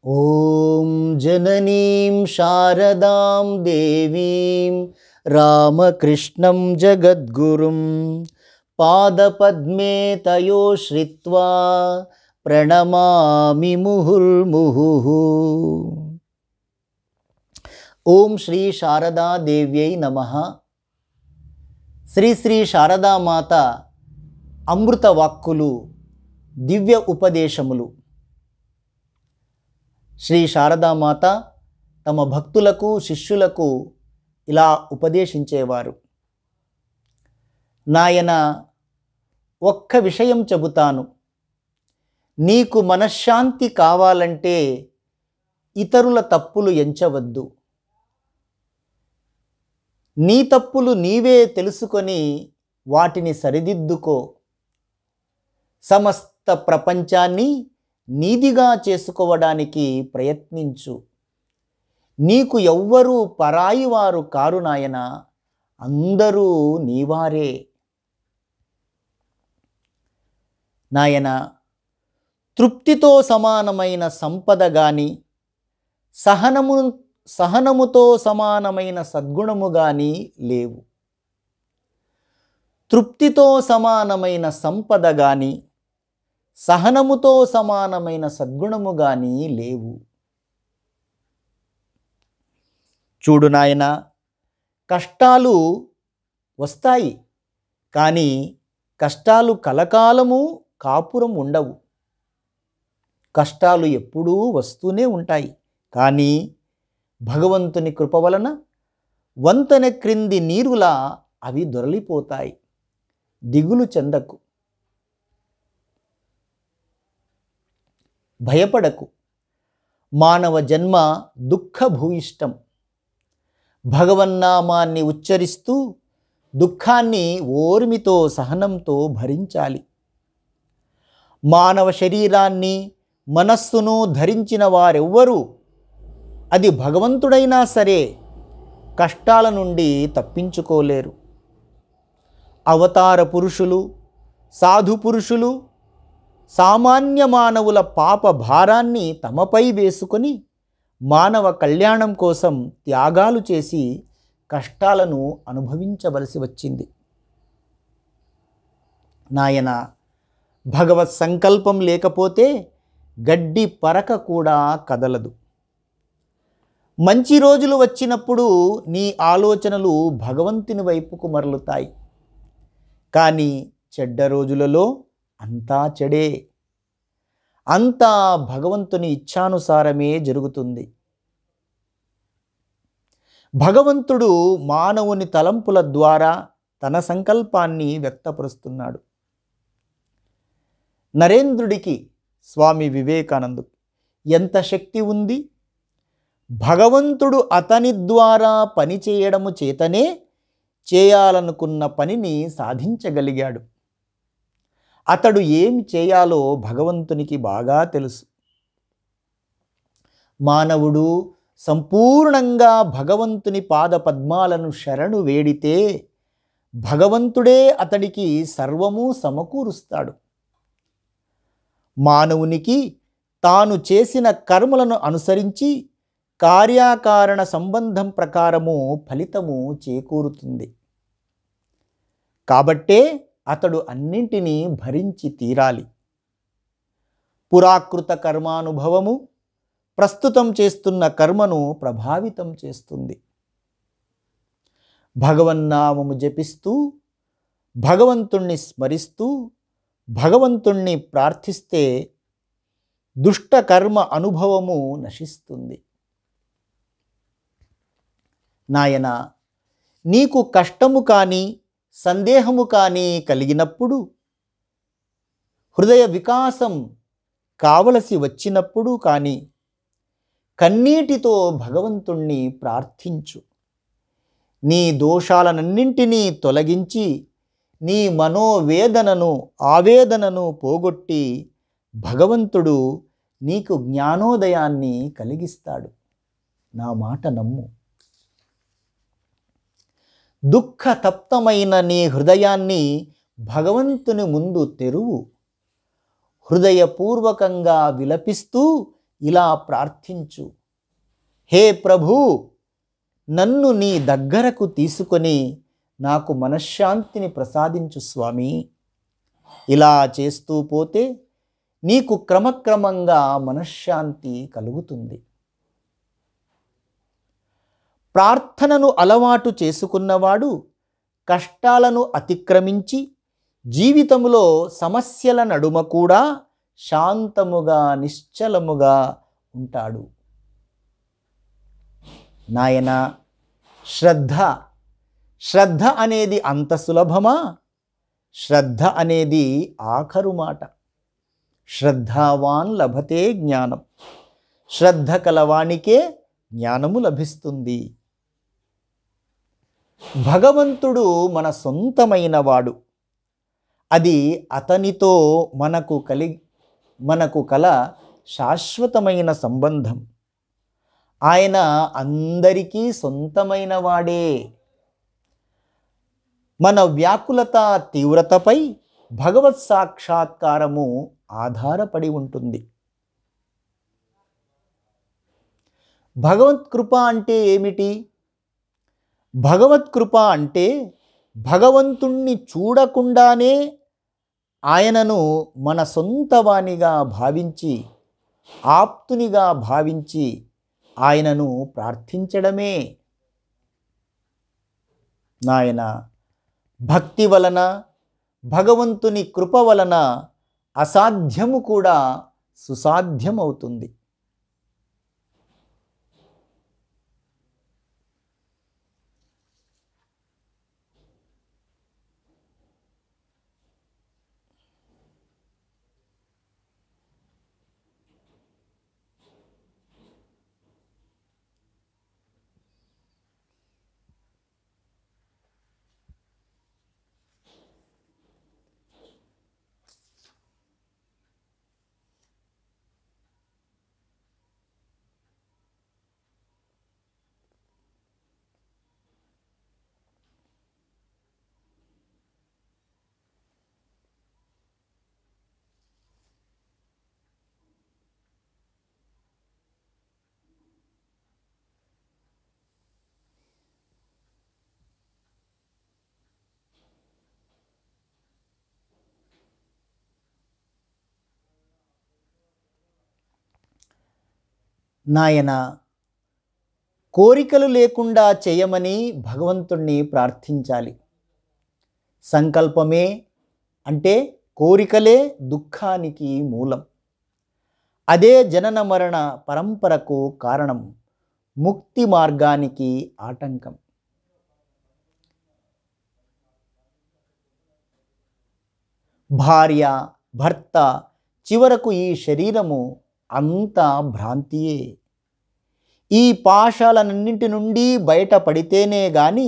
ఓం జననీం శారదాం దేవీం రామకృష్ణం జగద్గురుం పాదపద్మే తయో శ్రిత్వా ప్రణమామి ముహుర్ముహుః. ఓం శ్రీ శారదాదేవ్యై నమః. శ్రీ శ్రీ శారదామాత అమృత వాక్కులు, దివ్య ఉపదేశములు. శ్రీ శారదామాత తమ భక్తులకు, శిష్యులకు ఇలా ఉపదేశించేవారు. నాయన, ఒక్క విషయం చెబుతాను. నీకు మనశ్శాంతి కావాలంటే ఇతరుల తప్పులు ఎంచవద్దు. నీ తప్పులు నీవే తెలుసుకొని వాటిని సరిదిద్దుకో. సమస్త ప్రపంచాన్ని నీదిగా చేసుకోవడానికి ప్రయత్నించు. నీకు ఎవ్వరూ పరాయి వారు కారు నాయన, అందరూ నీవారే. నాయన, తృప్తితో సమానమైన సంపద గాని, సహనముతో సమానమైన సద్గుణము గాని లేవు. తృప్తితో సమానమైన సంపద గాని, సహనముతో సమానమైన సద్గుణము గాని లేవు. చూడు నాయన, కష్టాలు వస్తాయి, కానీ కష్టాలు కలకాలము కాపురం ఉండవు. కష్టాలు ఎప్పుడూ వస్తూనే ఉంటాయి, కానీ భగవంతుని కృప వలన వంతెన క్రింది నీరులా అవి దొరలిపోతాయి. దిగులు చెందకు, భయపడకు. మానవ జన్మ దుఃఖభూయిష్టం. భగవన్నామాన్ని ఉచ్చరిస్తూ దుఃఖాన్ని ఓర్మితో, సహనంతో భరించాలి. మానవ శరీరాన్ని, మనస్సును ధరించిన వారెవ్వరూ, అది భగవంతుడైనా సరే, కష్టాల నుండి తప్పించుకోలేరు. అవతార పురుషులు, సాధు పురుషులు సామాన్య మానవుల పాప భారాన్ని తమపై వేసుకొని మానవ కళ్యాణం కోసం త్యాగాలు చేసి కష్టాలను అనుభవించవలసి వచ్చింది. నాయన, భగవత్ సంకల్పం లేకపోతే గడ్డి పరక కూడా కదలదు. మంచి రోజులు వచ్చినప్పుడు నీ ఆలోచనలు భగవంతుని వైపుకు మరలుతాయి, కానీ చెడ్డ రోజులలో అంతా చెడే. అంతా భగవంతుని ఇచ్ఛానుసారమే జరుగుతుంది. భగవంతుడు మానవుని తలంపుల ద్వారా తన సంకల్పాన్ని వ్యక్తపరుస్తున్నాడు. నరేంద్రుడికి, స్వామి వివేకానందుడు ఎంత శక్తి ఉంది! భగవంతుడు అతని ద్వారా పని చేయడము చేతనే చేయాలనుకున్న పనిని సాధించగలిగాడు. అతడు ఏమి చేయాలో భగవంతునికి బాగా తెలుసు. మానవుడు సంపూర్ణంగా భగవంతుని పాద పద్మాలను శరణు వేడితే భగవంతుడే అతడికి సర్వము సమకూరుస్తాడు. మానవునికి తాను చేసిన కర్మలను అనుసరించి కార్యకారణ సంబంధం ప్రకారము ఫలితము చేకూరుతుంది. కాబట్టే అతడు అన్నింటినీ భరించి తీరాలి. పురాకృత కర్మానుభవము ప్రస్తుతం చేస్తున్న కర్మను ప్రభావితం చేస్తుంది. భగవన్నామము జపిస్తూ, భగవంతుణ్ణి స్మరిస్తూ, భగవంతుణ్ణి ప్రార్థిస్తే దుష్ట కర్మ అనుభవము నశిస్తుంది. నాయన, నీకు కష్టము కానీ, సందేహము కానీ కలిగినప్పుడు, హృదయ వికాసం కావలసి వచ్చినప్పుడు కానీ కన్నీటితో భగవంతుణ్ణి ప్రార్థించు. నీ దోషాలనన్నింటినీ తొలగించి నీ మనోవేదనను, ఆవేదనను పోగొట్టి భగవంతుడు నీకు జ్ఞానోదయాన్ని కలిగిస్తాడు. నా మాట నమ్ము. దుఃఖతప్తమైన నీ హృదయాన్ని భగవంతుని ముందు తెరువు. హృదయపూర్వకంగా విలపిస్తూ ఇలా ప్రార్థించు, హే ప్రభూ, నన్ను నీ దగ్గరకు తీసుకొని నాకు మనశ్శాంతిని ప్రసాదించు స్వామి. ఇలా చేస్తూ పోతే నీకు క్రమక్రమంగా మనశ్శాంతి కలుగుతుంది. ప్రార్థనను అలవాటు చేసుకున్నవాడు కష్టాలను అతిక్రమించి జీవితంలో సమస్యల నడుమ కూడా శాంతముగా నిశ్చలముగా ఉంటాడు. నాయనా, శ్రద్ధ అనేది అంత సులభమా? శ్రద్ధ అనేది ఆఖరు మాట. శ్రద్ధావాన్ లభతే జ్ఞానం. శ్రద్ధ కలవానికే జ్ఞానము లభిస్తుంది. భగవంతుడు మన సొంతమైన వాడు. అది అతనితో మనకు కల శాశ్వతమైన సంబంధం. ఆయన అందరికీ సొంతమైన వాడే. మన వ్యాకులత తీవ్రతపై భగవత్ సాక్షాత్కారము ఆధారపడి ఉంటుంది. భగవత్ కృప అంటే ఏమిటి? భగవత్ కృప అంటే భగవంతుణ్ణి చూడకుండానే ఆయనను మన సొంతవానిగా భావించి, ఆప్తునిగా భావించి ఆయనను ప్రార్థించడమే. నాయన, భక్తి వలన, భగవంతుని కృప వలన అసాధ్యము కూడా సుసాధ్యమవుతుంది. నాయన, కోరికలు లేకుండా చేయమని భగవంతుణ్ణి ప్రార్థించాలి. సంకల్పమే అంటే కోరికలే దుఃఖానికి మూలం. అదే జనన మరణ పరంపరకు కారణం, ముక్తి మార్గానికి ఆటంకం. భార్య, భర్త, చివరకు ఈ శరీరము అంతా భ్రాంతియే. ఈ పాశాలన్నింటి నుండి బయటపడితేనే గాని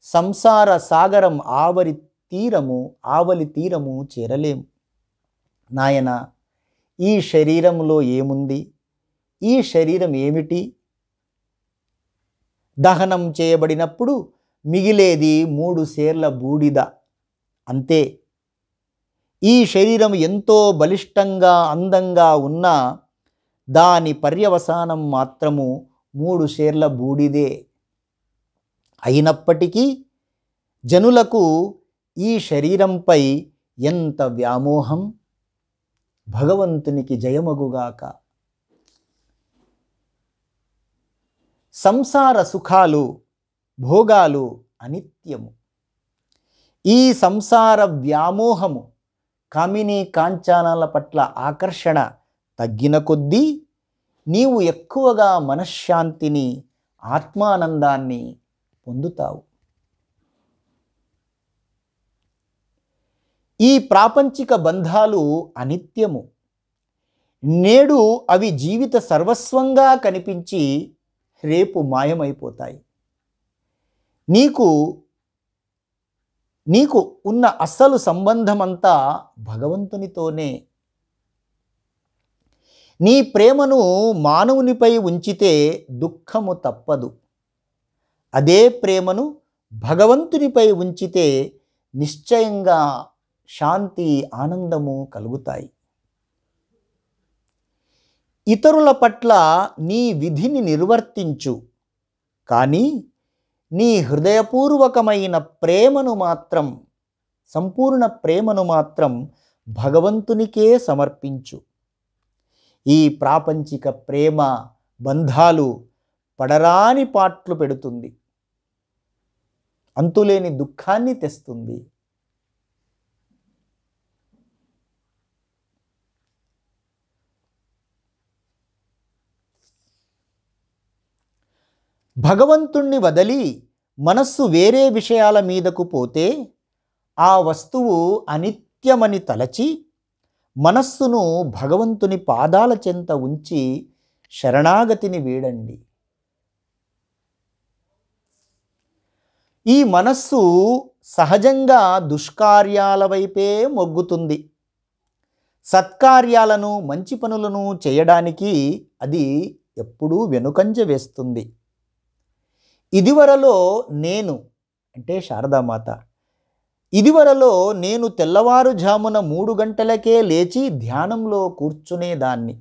సంసార సాగరం ఆవలి తీరము చేరలేము. నాయన, ఈ శరీరంలో ఏముంది? ఈ శరీరం ఏమిటి? దహనం చేయబడినప్పుడు మిగిలేది 3 సేర్ల బూడిద, అంతే. ఈ శరీరం ఎంతో బలిష్టంగా అందంగా ఉన్నా దాని పర్యవసానం మాత్రము 3 సేర్ల బూడిదే. అయినప్పటికీ జనులకు ఈ శరీరంపై ఎంత వ్యామోహం! భగవంతునికి జయమగుగాక. సంసార సుఖాలు, భోగాలు అనిత్యము. ఈ సంసార వ్యామోహము, కామినీ కాంచనాల పట్ల ఆకర్షణ తగ్గిన కొద్దీ నీవు ఎక్కువగా మనశ్శాంతిని, ఆత్మానందాన్ని పొందుతావు. ఈ ప్రాపంచిక బంధాలు అనిత్యము. నేడు అవి జీవిత సర్వస్వంగా కనిపించి రేపు మాయమైపోతాయి. నీకు ఉన్న అసలు సంబంధమంతా భగవంతునితోనే. నీ ప్రేమను మానవునిపై ఉంచితే దుఃఖము తప్పదు. అదే ప్రేమను భగవంతునిపై ఉంచితే నిశ్చయంగా శాంతి, ఆనందము కలుగుతాయి. ఇతరుల పట్ల నీ విధిని నిర్వర్తించు, కానీ నీ హృదయపూర్వకమైన ప్రేమను మాత్రం, సంపూర్ణ ప్రేమను మాత్రం భగవంతునికే సమర్పించు. ఈ ప్రాపంచిక ప్రేమ బంధాలు పడరాని పాట్లు పెడుతుంది, అంతులేని దుఃఖాన్ని తెస్తుంది. భగవంతుణ్ణి వదలి మనస్సు వేరే విషయాల మీదకు పోతే ఆ వస్తువు అనిత్యమని తలచి మనస్సును భగవంతుని పాదాల చెంత ఉంచి శరణాగతిని వీడండి. ఈ మనస్సు సహజంగా దుష్కార్యాల వైపే మొగ్గుతుంది. సత్కార్యాలను, మంచి పనులను చేయడానికి అది ఎప్పుడూ వెనుకంజ వేస్తుంది. ఇదివరలో నేను, అంటే శారదామాత, ఇదివరలో నేను తెల్లవారుజామున 3 గంటలకే లేచి ధ్యానంలో కూర్చునేదాన్ని.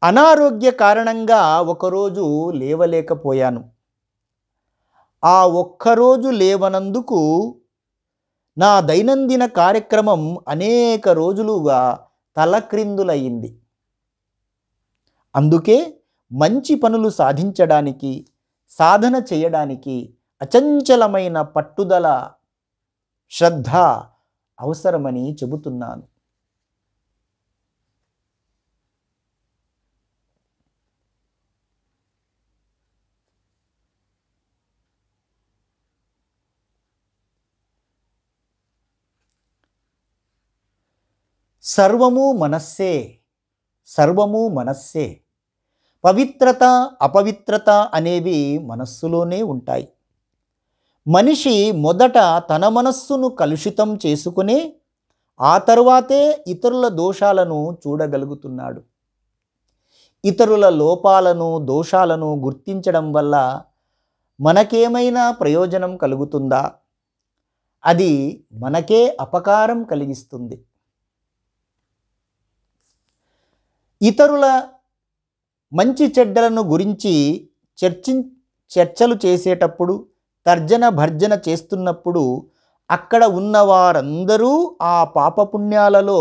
అనారోగ్య కారణంగా ఒకరోజు లేవలేకపోయాను. ఆ ఒక్కరోజు లేవనందుకు నా దైనందిన కార్యక్రమం అనేక రోజులుగా తలక్రిందులయ్యింది. అందుకే మంచి పనులు సాధించడానికి, సాధన చేయడానికి అచంచలమైన పట్టుదల, శ్రద్ధ అవసరమని చెబుతున్నాను. సర్వము మనస్సే, సర్వము మనస్సే. పవిత్రత, అపవిత్రత అనేవి మనస్సులోనే ఉంటాయి. మనిషి మొదట తన మనస్సును కలుషితం చేసుకుని ఆ తరువాతే ఇతరుల దోషాలను చూడగలుగుతున్నాడు. ఇతరుల లోపాలను, దోషాలను గుర్తించడం వల్ల మనకేమైనా ప్రయోజనం కలుగుతుందా? అది మనకే అపకారం కలిగిస్తుంది. ఇతరుల మంచి చెడ్డలను గురించి చర్చలు చేసేటప్పుడు, తర్జన భర్జన చేస్తున్నప్పుడు అక్కడ ఉన్నవారందరూ ఆ పాపపుణ్యాలలో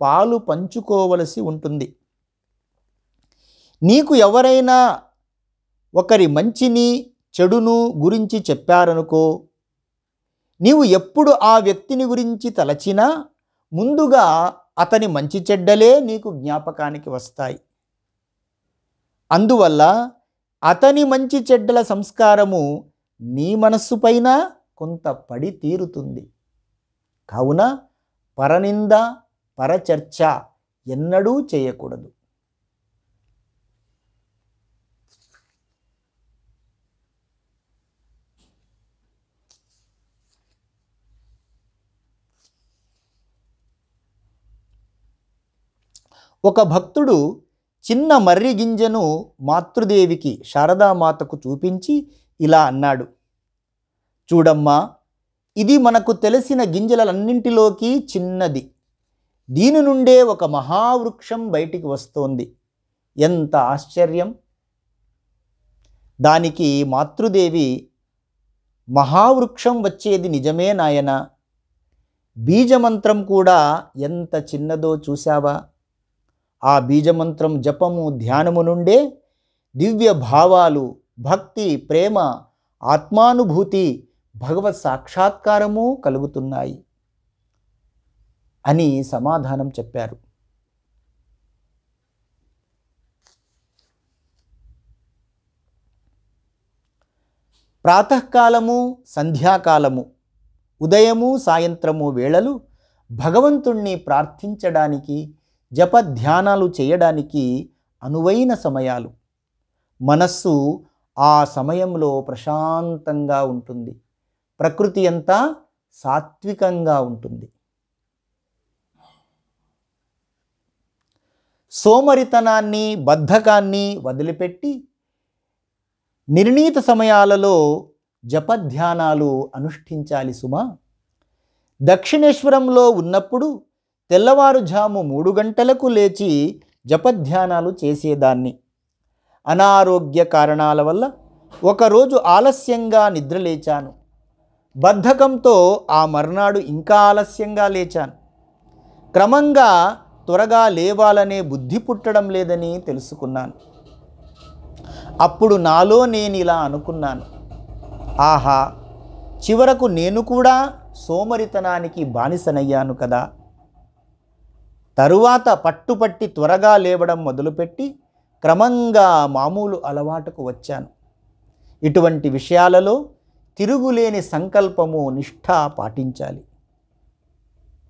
పాలు పంచుకోవలసి ఉంటుంది. నీకు ఎవరైనా ఒకరి మంచిని, చెడును గురించి చెప్పారనుకో, నీవు ఎప్పుడు ఆ వ్యక్తిని గురించి తలచినా ముందుగా అతని మంచి చెడ్డలే నీకు జ్ఞాపకానికి వస్తాయి. అందువల్ల అతని మంచి చెడ్డల సంస్కారము నీ మనస్సుపైన కొంత పడి తీరుతుంది. కావున పరనింద, పరచర్చ ఎన్నడూ చేయకూడదు. ఒక భక్తుడు చిన్న మర్రి గింజను మాతృదేవికి, శారదామాతకు చూపించి ఇలా అన్నాడు: చూడమ్మా, ఇది మనకు తెలిసిన గింజలన్నింటిలోకి చిన్నది. దీని నుండే ఒక మహావృక్షం బయటికి వస్తోంది. ఎంత ఆశ్చర్యం! దానికి మాతృదేవి, మహావృక్షం వచ్చేది నిజమే నాయనా, బీజమంత్రం కూడా ఎంత చిన్నదో చూశావా? ఆ బీజమంత్రం జపము, ధ్యానము నుండే దివ్య భావాలు, భక్తి, ప్రేమ, ఆత్మానుభూతి, భగవత్ సాక్షాత్కారము కలుగుతున్నాయి అని సమాధానం చెప్పారు. ప్రాతకాలము, సంధ్యాకాలము, ఉదయము, సాయంత్రము వేళలు భగవంతుణ్ణి ప్రార్థించడానికి, జపధ్యానాలు చేయడానికి అనువైన సమయాలు. మనస్సు ఆ సమయంలో ప్రశాంతంగా ఉంటుంది. ప్రకృతి అంతా సాత్వికంగా ఉంటుంది. సోమరితనాన్ని, బద్ధకాన్ని వదిలిపెట్టి నిర్ణీత సమయాలలో జపధ్యానాలు అనుష్ఠించాలి సుమా. దక్షిణేశ్వరంలో ఉన్నప్పుడు తెల్లవారుజాము 3 గంటలకు లేచి జపధ్యానాలు చేసేదాన్ని. అనారోగ్య కారణాల వల్ల ఒకరోజు ఆలస్యంగా నిద్రలేచాను. బద్ధకంతో ఆ మర్నాడు ఇంకా ఆలస్యంగా లేచాను. క్రమంగా త్వరగా లేవాలనే బుద్ధి పుట్టడం లేదని తెలుసుకున్నాను. అప్పుడు నాలో నేను ఇలా అనుకున్నాను, ఆహా, చివరకు నేను కూడా సోమరితనానికి బానిసనయ్యాను కదా. తరువాత పట్టుపట్టి త్వరగా లేవడం మొదలుపెట్టి క్రమంగా మామూలు అలవాటుకు వచ్చాను. ఇటువంటి విషయాలలో తిరుగులేని సంకల్పము, నిష్ఠ పాటించాలి.